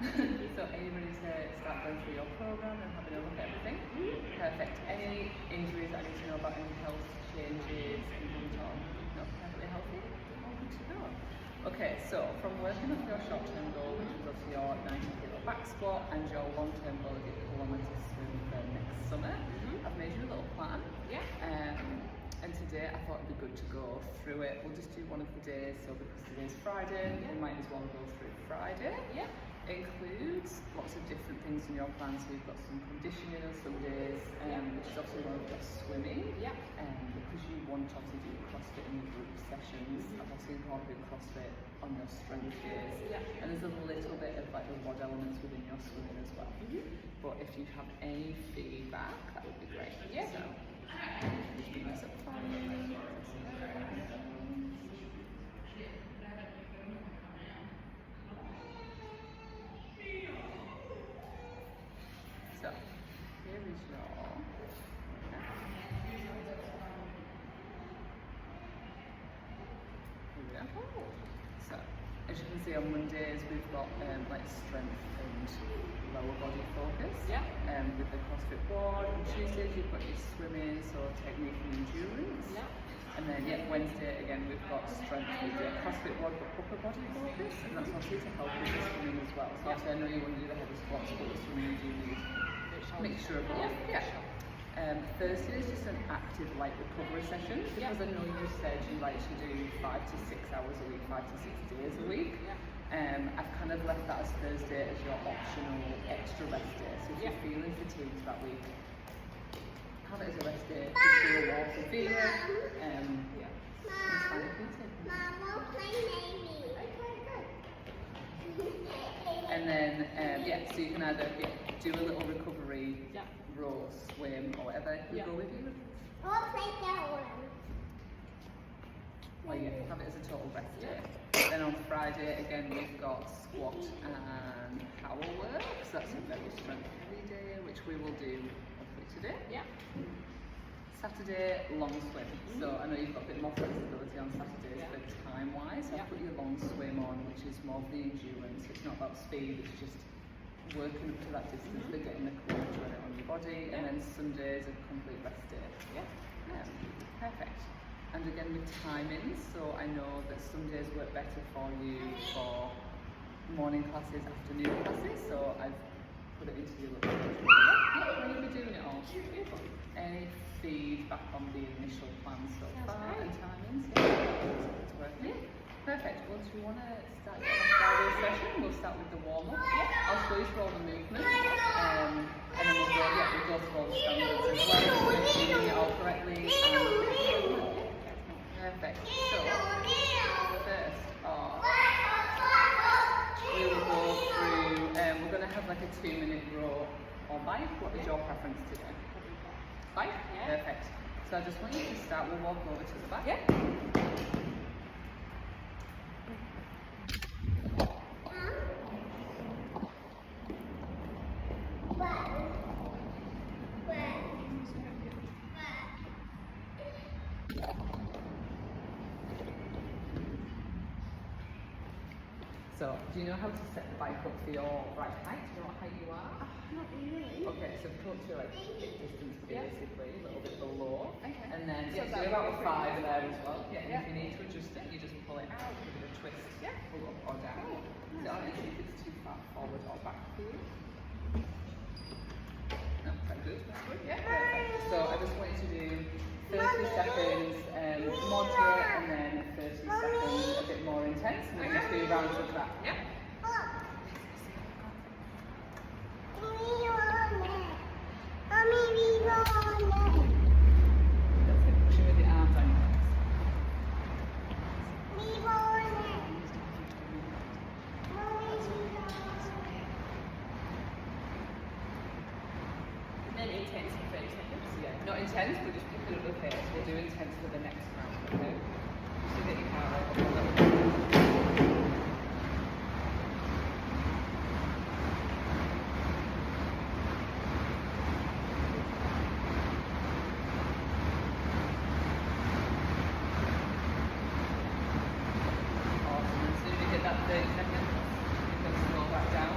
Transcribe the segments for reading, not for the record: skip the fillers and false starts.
So are you ready to start going through your program and having a look at everything? Perfect. Any injuries that I need to know about, any health changes, anything at all? No, perfectly healthy? All good to go. Okay, so from working up your short-term goal, which was obviously your 90 kilo back squat and your long-term goal of 8 kilometres swim for next summer, I've made you a little plan. Yeah. And today I thought it'd be good to go through it. We'll just do one of the days, so because today's Friday, we might as well go through Friday. Yeah. It includes lots of different things in your plan, so you've got some conditioning on some days, which is obviously one of your swimming. Yeah. Because you want to obviously do CrossFit in the group sessions, I've also incorporated CrossFit on your strength days. Yeah. And there's a little bit of like the WOD elements within your swimming as well. But if you have any feedback, that would be great. Yeah. So, just bring this up for you. So, here is your here we go. So, as you can see on Mondays we've got like strength and lower body focus. Yeah. With the CrossFit board. On Tuesdays you've got your swimming, so technique and endurance. Yeah. And then Wednesday again we've got strength with the CrossFit board but upper body focus, and that's obviously to help with the swimming as well. So obviously I know you want to do the heavy squats, but the swimming you do need mixture of both. Yeah. Thursday is just an active light recovery session, because I know you said you like to do 5 to 6 hours a week, 5 to 6 days a week. I've kind of left that as Thursday as your optional extra rest day. So if you're feeling fatigued that week, have it as a rest day, just do a walk if you feel it. And then, so you can either do a little recovery row, swim, or whatever you go with you. Or have it as a total rest day. Then on Friday, again, we've got squat and power work. So that's a very strength-heavy day, which we will do hopefully today. Yeah. Saturday, long swim. So I know you've got a bit more flexibility on Saturdays, but time-wise, I've put your long swim on, which is more of the endurance. It's not about speed, it's just working up to that distance, but getting the core adrenaline on your body. And then Sundays a complete rest day. Perfect. And again with timings, so I know that some days work better for you for morning classes, afternoon classes, so I've put it into your little when you'll be doing it all. Any feedback on the initial plan so far and timings? It's working. Perfect. Once we want to start getting on Friday session, we'll start with the warm-up. I'll show you through all the movements, and then we'll go through all the standards as well, so we're doing it all correctly. Perfect. So, first off, we will go through, we're going to have like a 2-minute row or bike. What is your preference today? Bike? Perfect. So I just want you to start, we'll walk over to the back. So, do you know how to set the bike up for your right height? Do you know what height you are? Not really. Okay, so put to like hip distance basically, a little bit below. Okay. And then, So do about a 5 there as well. And if you need to adjust it, you just pull it out, give it a twist, pull up or down. So, and see if it's too far forward or back for you. No, quite good. That's good. Perfect. So, I just want you to do 30 seconds moderate, and then 30 seconds a bit more intense, and then just do rounds of that. That's it, pushing with the arms on your legs. And then intense for 30 seconds. Not intense, but just pick it up the pace. We'll do intense for the next round, okay? So that you can have a little Awesome. As soon as you hit that 30 seconds, you can slow back down.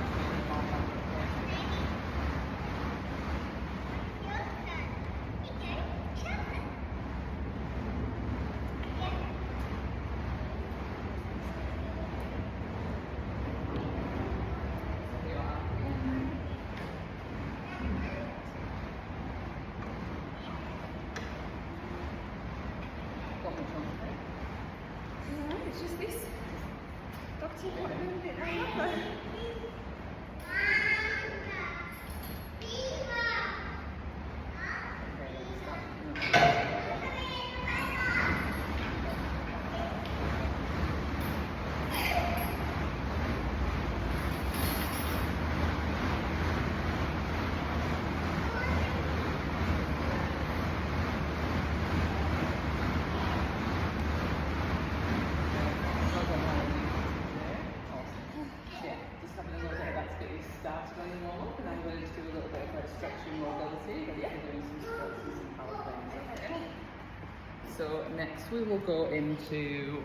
It's just this. Doctor got a little bit over. Yeah, just having a little bit of that to get you started on your warm up, and then we're going to just do a little bit of like stretching mobility, ready for doing some squats and some power cleans. Okay. So next we will go into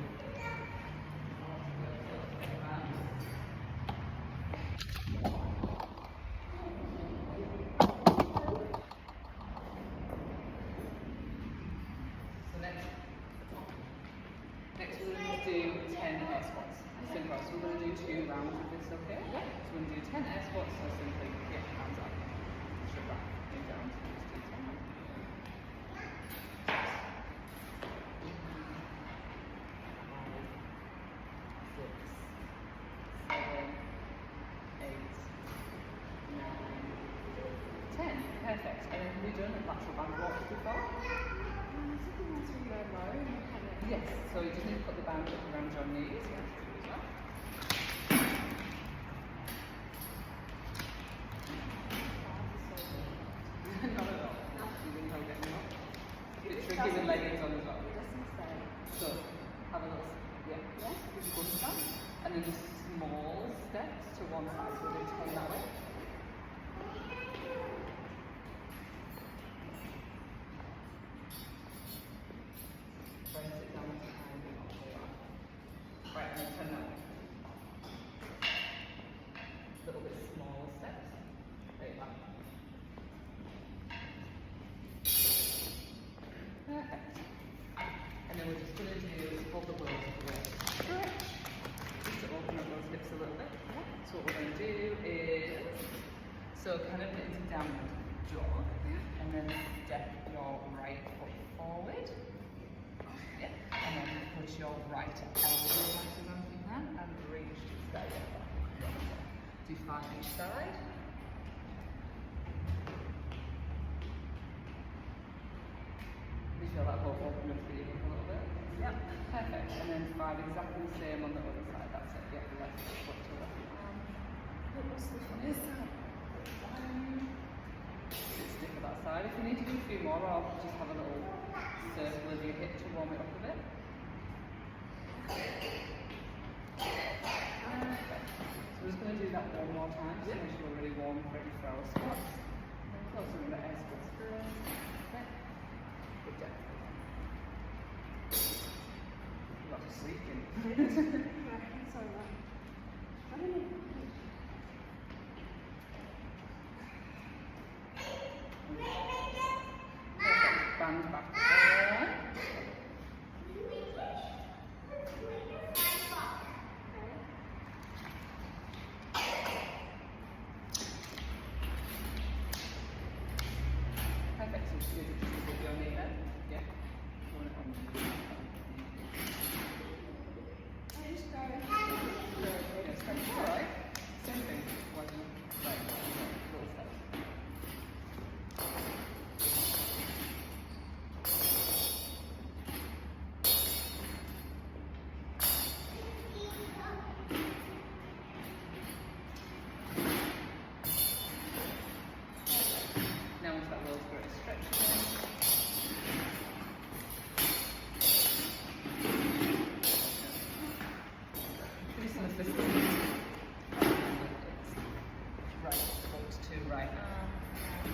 Next we're going to do 10 air squats. Simple. So we're going to do 2 rounds of this, okay? Yeah. So we're going to do 10 air squats, so simply get your hands up, straight back, and down. So just do 10. 10. Perfect. And then have you done a lateral band walks before? Yes, so you just need to put the band up around your knees. Yeah, as well. Not at all. You didn't hold it anymore. It's tricky with leggings on as well. So, have a look. Yeah. Yeah. Give your bum down. And then just small steps to one side. So we're going to 10 that way. Right, and then turn that way. A little bit smaller steps. Right back. Perfect. And then we're just going to do hold the wheels of the waist. Just to open up those hips a little bit. So what we're going to do is, so kind of into downward dog, and then step your right foot forward. Yeah. And then put your right elbow onto your hand and reach to side. Do 5 each side. You feel that both open up for you a little bit? Yep. Perfect. And then 5 exactly the same on the other side. That's it. Yeah, left foot to left arm. What was the funny side? Stick to that side. If you need to do a few more, or just have a little circle of your hip to warm it up a bit. So we're just going to do that one more time, just to make sure we're really warm, ready for our squats. Close to the air squats first. Okay. Good job. You're not just sleeping. Sorry, what? I don't know. Perfect. Band back. Perfect. So just with your knee there. Yeah. Alright. Same thing. One, right. Little steps. Now onto that little bit of stretch again. Give some assistance. Right foot to right arm.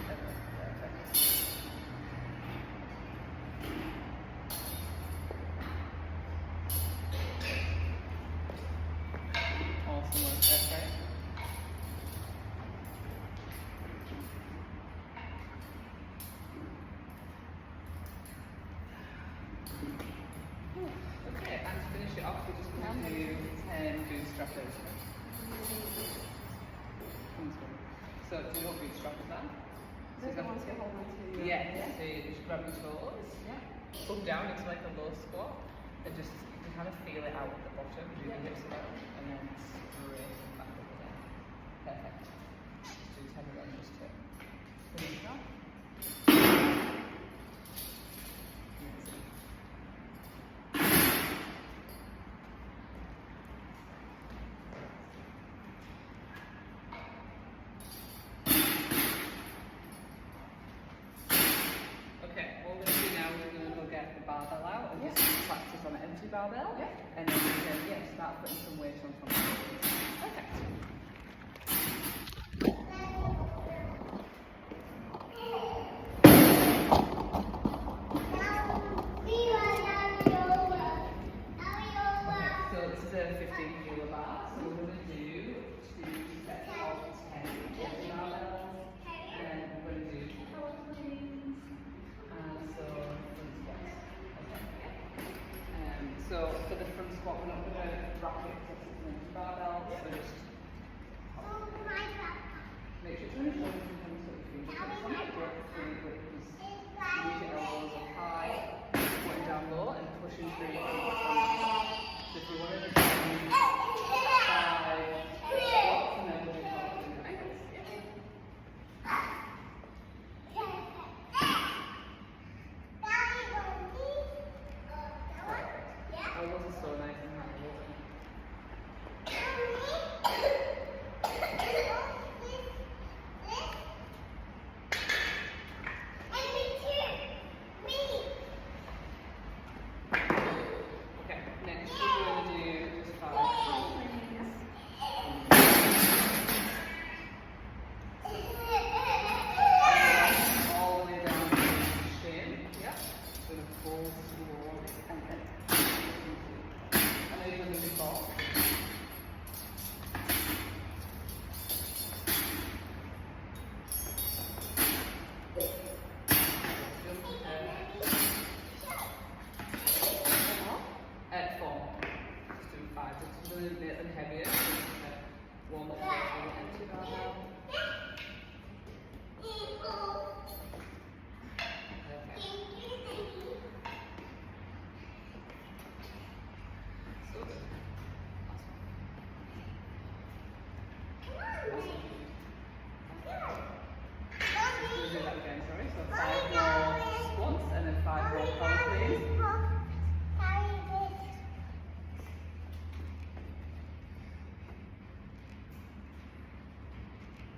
Perfect. Awesome work, okay. Okay, and to finish it off, we're just going to do 10 bootstrap overstrap. So, do you know what bootstrap is that? Those are the ones you hold on to. Yeah, so you just grab your toes, up down into like a low squat, and just kind of feel it out at the bottom, do the hips around, and then straight back up again. Perfect. Just do 10 of them just to finish it off. Barbell out and just practice on an empty barbell, and then you can start putting some weight on top of it. Perfect. Okay, so this is a 15 kilo bar, so we're going to do 2 sets of 10 empty barbells, and we're going to do power cleans, and so so for the front squat, we're not going to wrap it because it's an empty barbell, so just make sure to finish one and come to the feet. Use your elbows up high, going down low and pushing through your feet. So if you want to do 5 squats and then we'll do power cleans. Elbows are so nice and high, wasn't it? Okay, next we're going to do just 5 all the way down to the shin. Yeah. Going to pull slowly and then before. At 4. Just do 5. Just a little bit heavier. Warm up the empty barbell.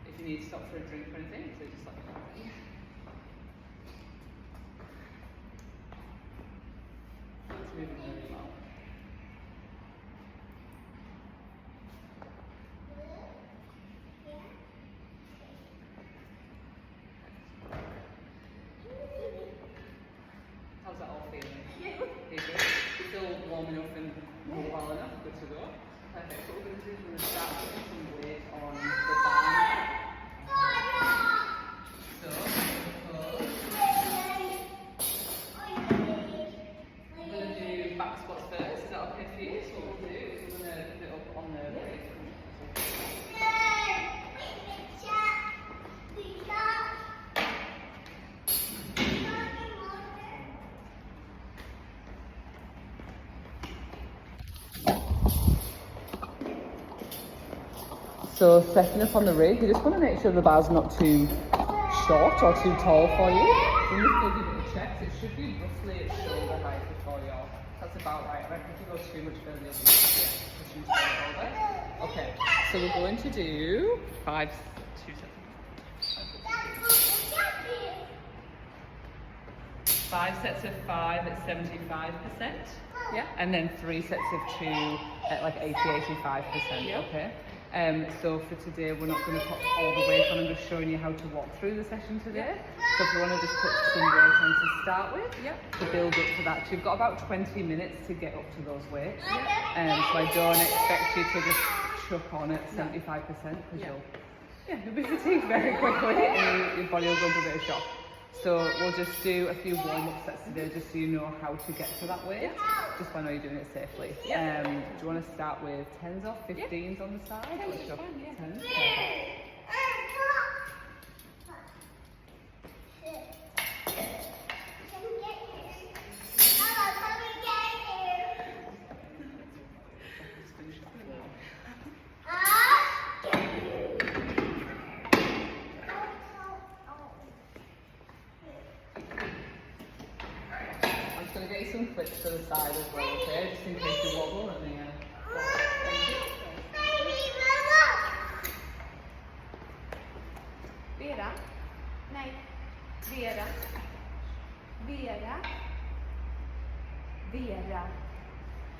If you need to stop for a drink or anything, so just let me know. It's moving really well. How's that all feeling? Yeah. You feel warm enough and mobile enough? Good to go. Perfect. So what we're going to do is we're going to start putting some weight on the bar. So, we're going to do back squats first. Is that okay for you? So what we'll do is we're going to put it up on the weight. So setting up on the rig, you just want to make sure the bar's not too short or too tall for you. So I'm just going to give it a check. It should be roughly at shoulder height before you're. That's about right. I reckon if you go too much further, you'll be pushing over. Okay, so we're going to do 5 sets of 5 at 75%. Yeah. And then 3 sets of 2 at like 80-85%. Okay. So for today, we're not going to put all the weight on. I'm just showing you how to walk through the session today. So if you want to just put some weight on to start with, to build up to that. So you've got about 20 minutes to get up to those weights. So I don't expect you to just chuck on at 75% because you'll be fatigued very quickly and your body will go into a bit of shock. So we'll just do a few warm-up sets today just so you know how to get to that weight, just so I know you're doing it safely. Do you want to start with 10s or 15s on the side? 10s are fine, 10s? switch to the side as well, okay? Just in case you wobble and then Vera. Nej. Vera. Vera. Vera.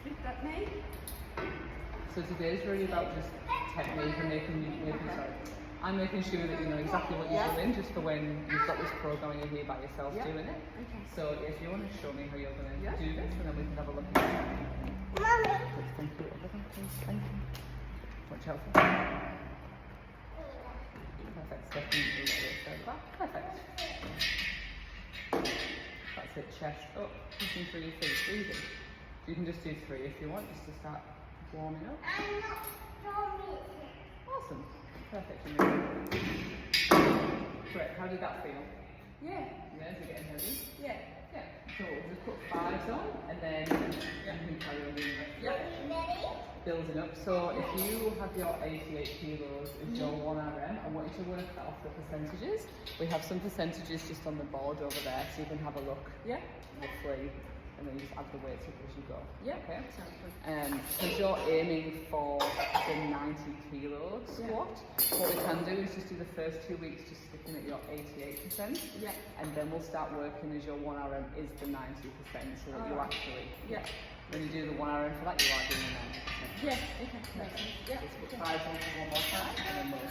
Flytta. Nej. So today is really about just technique and I'm making sure that you know exactly what you're doing just for when you've got this program and you're here by yourself doing it. Okay. So if you want to show me how you're going to do this and then we can have a look at it. Thank you. Thank you. Watch out for that. Perfect. Stepping a little bit back. Perfect. That's it. Chest up. Pushing through your feet. Breathing. You can just do 3 if you want, just to start warming up. Awesome. Perfect. Great. How did that feel? Yeah. Yeah, is it getting heavy? Yeah. Yeah. So we'll just put 5s on and then you can carry on doing it. Building up. So if you have your 88 kilos as your 1RM, I want you to work that off the percentages. We have some percentages just on the board over there so you can have a look. Yeah. Roughly. And then you just add the weights up as you go. Yeah. Okay. Because you're aiming for the 90 kilo squat, what we can do is just do the first 2 weeks just sticking at your 88%. Yeah. And then we'll start working as your 1RM is the 90% so that you actually, when you do the 1RM for that, you are doing the 90%. Yeah. Okay. Makes sense. Yeah. Just put 5 on for one more time and then we'll.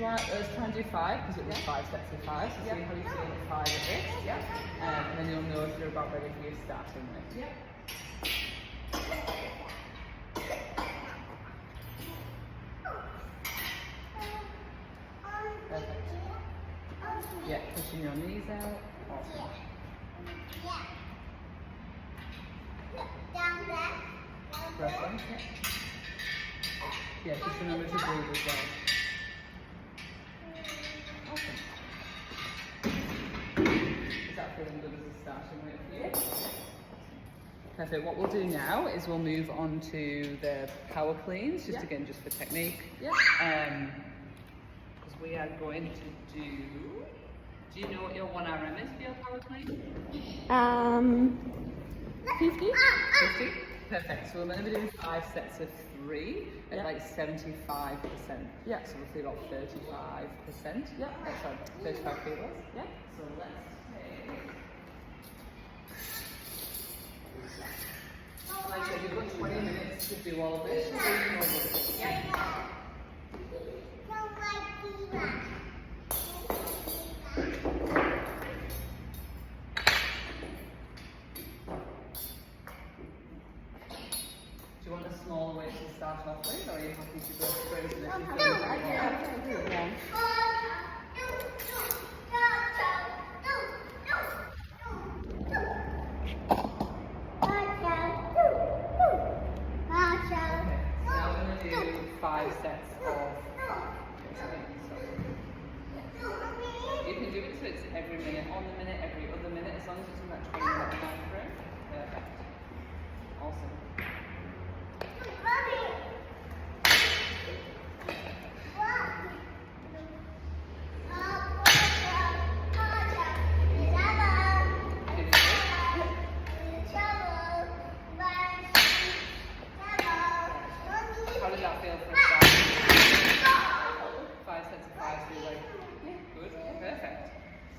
Let's try and do 5 because it was 5 sets of 5. So see how you feel at 5 at this. And then you'll know if you're about ready for your starting weight. Perfect. Yeah, pushing your knees out. Awesome. Breath in. Yeah, just remember to breathe as well. Is that feeling good as a starting weight for you? Perfect. What we'll do now is we'll move on to the power cleans, just again, just for technique. Because we are going to do you know what your 1RM is for your power clean? 50. 50? Perfect. So we're going to be doing 5 sets of 3 at like 75%. Yeah. So roughly about 35%. Yeah. Sorry, 35 kilos. Yeah. So let's take. Like I said, you've got 20 minutes to do all this. Yeah. Do you want a smaller weight to start off with, or are you happy to go straight into this? Now we're going to do 5 sets of 5. You can do it so it's every minute, on the minute, every other minute, as long as it's in that 20-minute time frame. Perfect. Awesome. How did that feel for a start? 5 sets of 5, so you're like, good, perfect.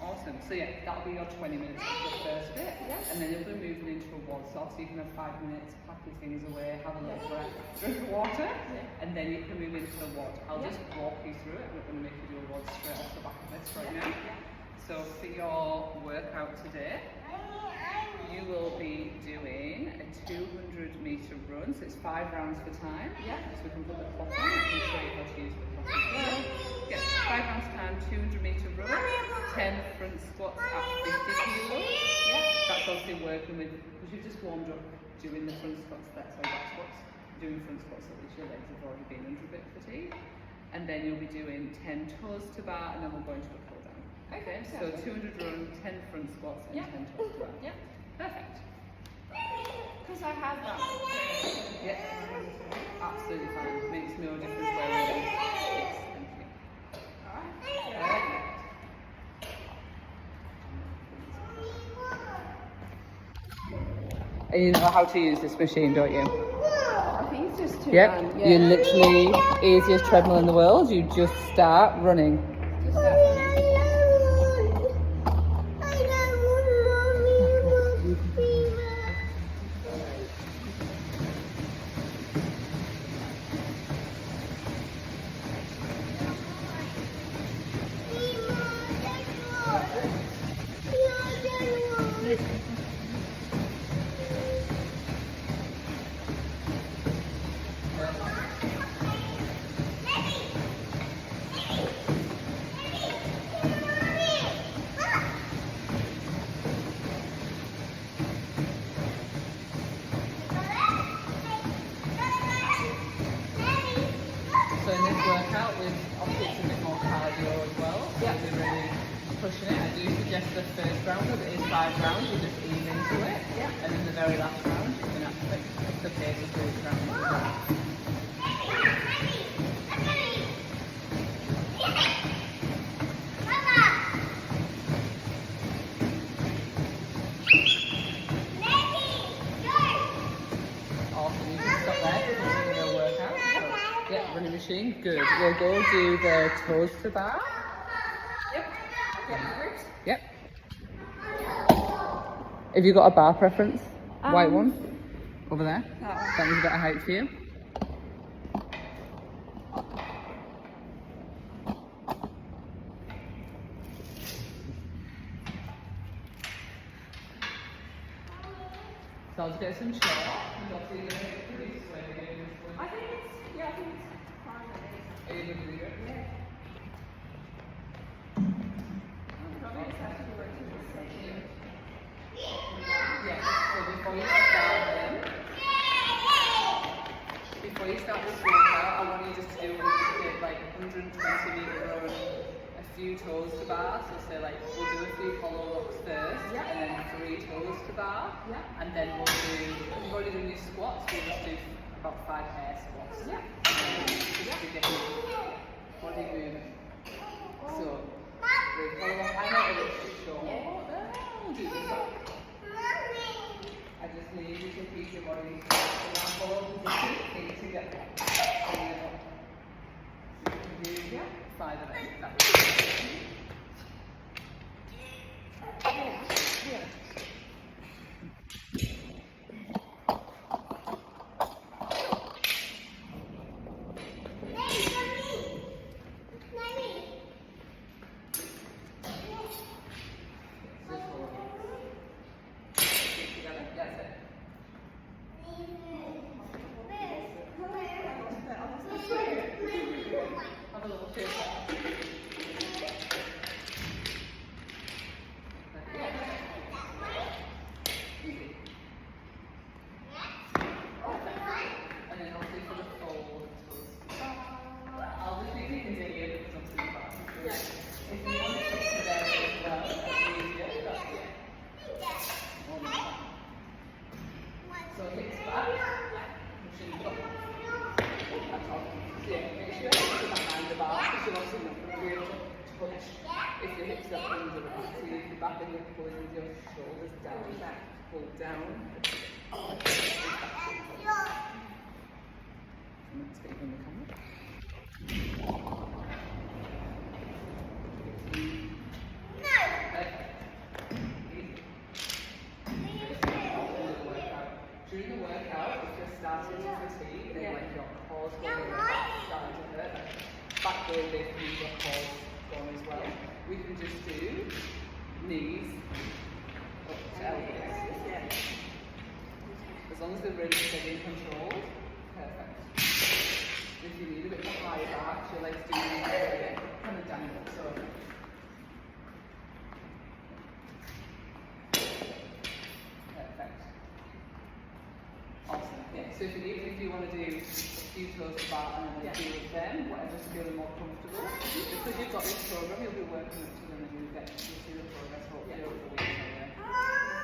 Awesome. So yeah, that'll be your 20 minutes of the first bit. And then you'll be moving into a WOD slot, so you can have 5 minutes, pack your things away, have a little breath, drink water, and then you can move into a WOD. I'll just walk you through it. I'm not going to make you do a WOD straight off the back of this right now. So for your workout today, you will be doing a 200-meter run. So it's 5 rounds for time. So we can put the clock on. I can show you how to use the clock as well. Yes, 5 rounds for time, 200-meter run, 10 front squats at 50 kilos. That's obviously working with, because you've just warmed up doing the front squats there, so back squats. doing front squats, at least your legs have already been a little bit fatigued. And then you'll be doing 10 toes to bar, and then we'll go into a pull down. Okay, so 200 run, 10 front squats, and 10 toes to bar. Yeah, perfect. Because I have that. Yeah, absolutely fine. Makes no difference where we're going. Yes, thank you. Perfect. And you know how to use this machine, don't you? I think it's just to Yep. run. You're literally easiest treadmill in the world. You just start running. Just that running. So in this workout, obviously it's a bit more cardio as well. Yeah. We're really pushing it. I do suggest the first round, because it is 5 rounds, you just ease into it. Yeah. And then the very last round, you can actually pick the pace of those rounds as well. Awesome, you can stop there if you're doing a workout. So, yeah, running machine, good. We'll go do the toes to bar. Yep. Okay, grips. Yep. Have you got a bar preference? White one? Over there? That one. That one's a better height for you. So I'll just get some short. And obviously you're going to get pretty sweaty doing this one. I think it's fine with it. Are you going to do it? Yeah. Probably just have to do it to the same. Yeah, so before you start this workout, I want you just to do like 120-meter run, a few toes to bar. So say like we'll do a few hollow rocks first, and then 3 toes to bar, and then we'll do. If you've already done your squats, we'll just do about 5 air squats. Just to get your body moving. So the hollow rock, I know it's too short. We'll do this one. I just need you to keep your body in that forward position together. So you can do 5 of them. That would be together. That's it. Have a little shake. Easy. And then obviously for the fold toes. I'll just leave you continue because obviously you've got to do it. If you want to stick to there as well, that's easier. That's it. So hips back, pushing up. That's all. So yeah, make sure your hips are behind the bar because you're obviously not going to be able to touch if your hips are under the bar. So you need the back and you're pulling with your shoulders down, pull down. And let's get you on the camera. During the workout, if you're starting to fatigue and like your core's going and your back's starting to hurt, like back going lift means your core's going as well. We can just do knees up to elbows. As long as they're really steady and controlled, perfect. If you need a bit of a higher back, your legs do need to kind of dangle. So perfect. Awesome. Yeah. So if you want to do toes apart and then a few of them, whatever's feeling more comfortable. Because you've got this program, you'll be working up to them and you'll see the progress hopefully over the week.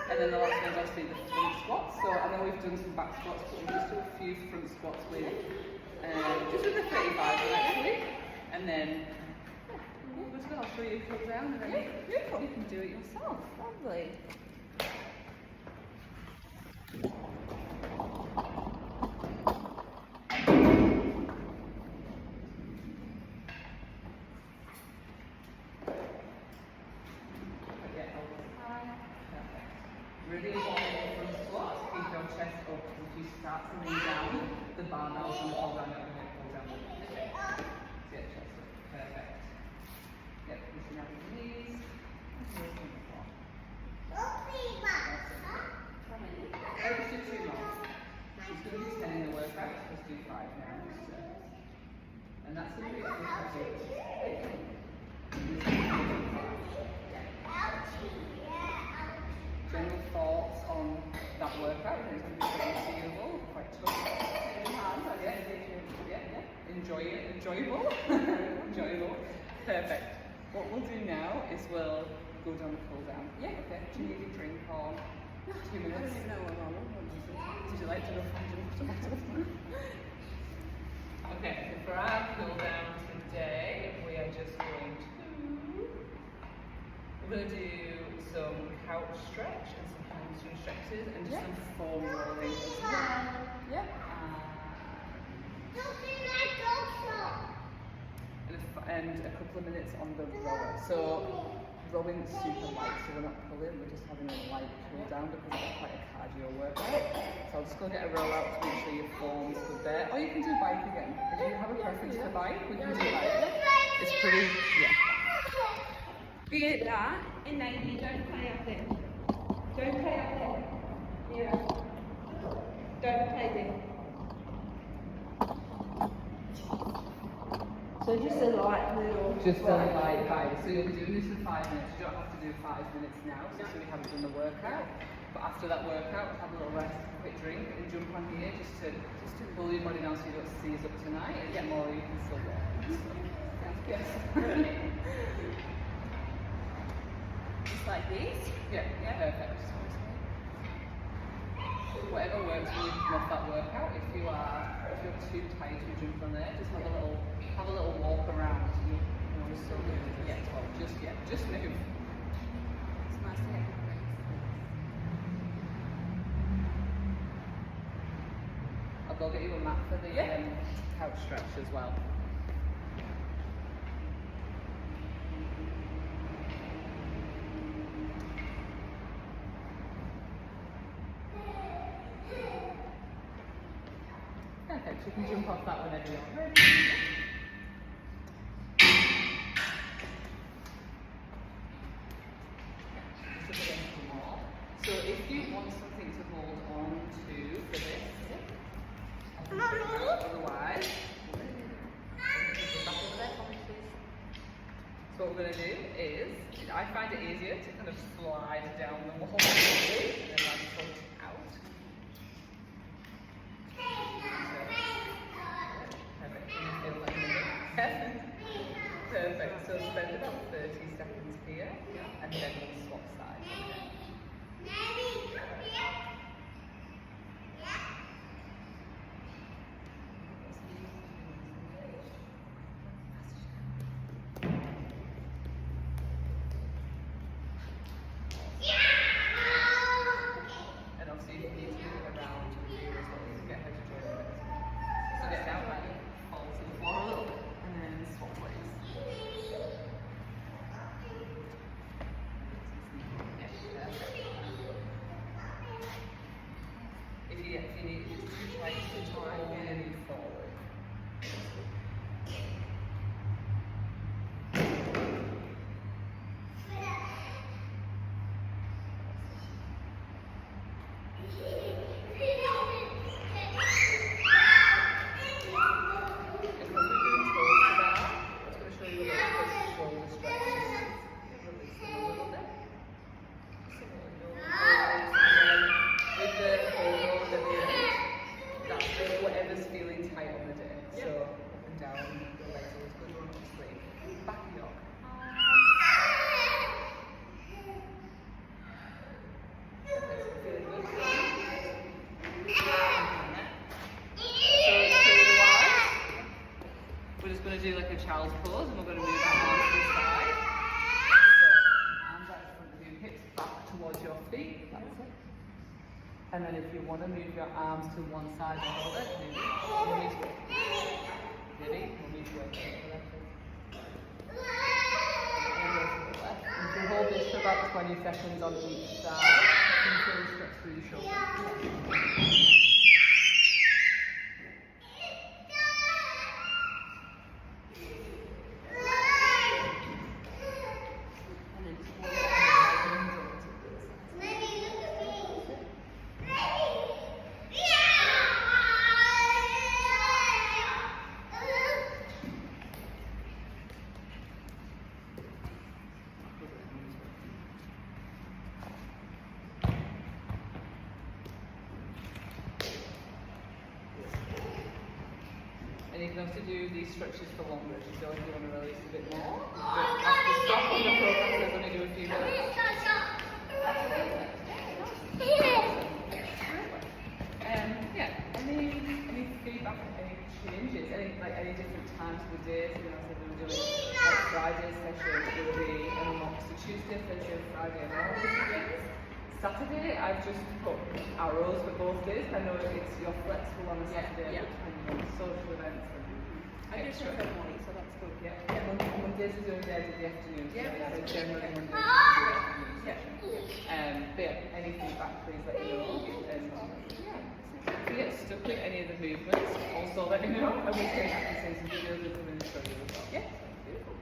And then the last one is obviously the front squats. So I know we've done some back squats, but we'll just do a few front squats with just with the 35 actually. And then we'll just go, I'll show you pull down and then you can do it yourself. Lovely. Really important front squats, keep your chest up. If you start to lean down, the barbell's going to fall down, and it pull down. Okay. Get chest up. Perfect. Yep, pushing out your knees. Let's do 2 more. She's going to be 10 in the workout, let's do 5 now. And that's going to be general thoughts on that workout. It's going to be quite achievable, quite tough. Enjoy it, enjoyable. Enjoyable. Perfect. What we'll do now is we'll go down the pull down. Yeah, okay. Do you need a drink or 2 minutes? I don't even know what I'm on. Would you like to go find your bottle? Okay, so for our cool down today, we are just going to do some couch stretch and some hamstring stretches and just some foam rolling as well. Yeah. And a couple of minutes on the rower. So rowing's super light, so we're not pulling, we're just having a light cool down because it's quite a cardio workout. So I'll just go get a roll out to make sure your form's good there. Or you can do bike again. If you have a preference for bike, we can do bike. It's pretty, Be that, and then you don't play up there. Don't play up there. Yeah. Don't play there. So just a light little. Just a light bike. So you'll be doing this for 5 minutes. You don't have to do 5 minutes now, so we haven't done the workout. But after that workout, have a little rest, a quick drink, and jump on here just to pull your body down so you don't seize up tonight. And get more, you can still walk. Yes. Just like this. Yeah, perfect. Whatever works for you to come off that workout. If you're too tight to jump on there, just have a little walk around. You know, just so just move. It's nice to have a break. I'll go get you a mat for the couch stretch as well. Perfect, you can jump off that whenever you're ready. So if you want something to hold on to for this, otherwise, so what we're going to do is, I find it easier to kind of slide down the wall quickly and then land foot out. Perfect. Can you feel that in the middle? Perfect. So spend about 30 seconds here and then we'll swap sides. And obviously you need to move it around to get her to join it. So get down like fall to the floor a little and then swap ways. Yeah, perfect. then if you want to move your arms to one side and hold it, maybe. Mummy's way. Ready? Mummy's way. If you hold this for about 20 seconds on each side, you can really stretch through your shoulders. And you can also do these stretches for longer if you feel like you want to release a bit more. But have to stop on the program, so we're going to do a few minutes. Yeah, any feedback, any changes, any different times of the day? So we were doing like Friday session, it would be so Tuesday, Thursday, Friday, and all these days. Saturday, I've just put arrows for both days. I know you're flexible on a Saturday, depending on social events and I do extra. prefer morning, so that's good. Mondays are doing days in the afternoon. Yeah, so that's generally good. Mondays are the afternoon session. But yeah, any feedback, please let me know. If you get stuck with any of the movements, also let me know. And we can have to send some videos of them and show you as well. Yeah. Beautiful.